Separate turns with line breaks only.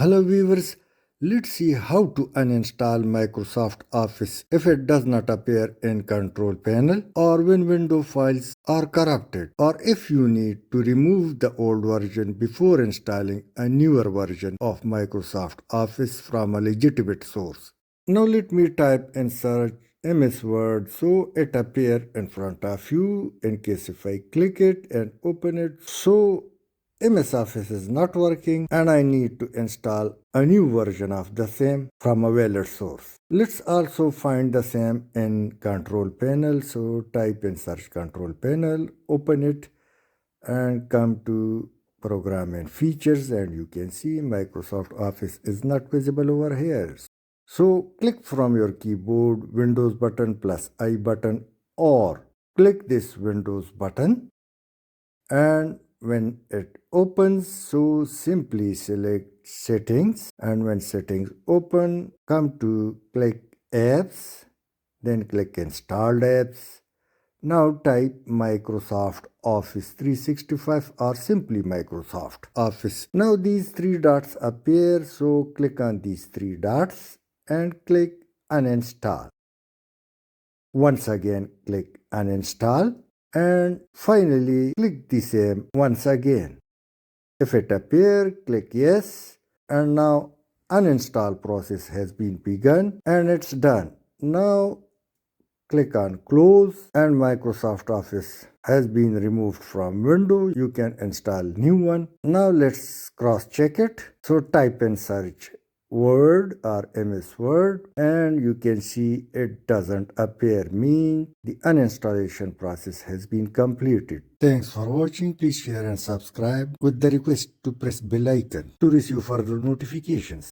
Hello viewers, let's see how to uninstall Microsoft Office if it does not appear in control panel or when window files are corrupted or if you need to remove the old version before installing a newer version of Microsoft Office from a legitimate source. Now let me type in search MS Word so it appear in front of you in case if I click it and open it. So MS Office is not working and I need to install a new version of the same from a valid source. Let's also find the same in control panel. So type in search control panel, open it and come to program and features and you can see Microsoft Office is not visible over here. So click from your keyboard Windows button plus I button or click this Windows button and when it opens, so simply select settings and when settings open, come to click apps, then click installed apps. Now type Microsoft Office 365 or simply Microsoft Office. Now these three dots appear, so click on these three dots and click uninstall. Once again click uninstall and finally click the same once again. If it appears, click yes and now uninstall process has been begun and it's done. Now click on close and Microsoft Office has been removed from window. You can install new one. Now let's cross check it. So type in search Word or MS Word and you can see it doesn't appear, mean the uninstallation process has been completed. Thanks for watching. Please share and subscribe with the request to press bell icon to receive further notifications.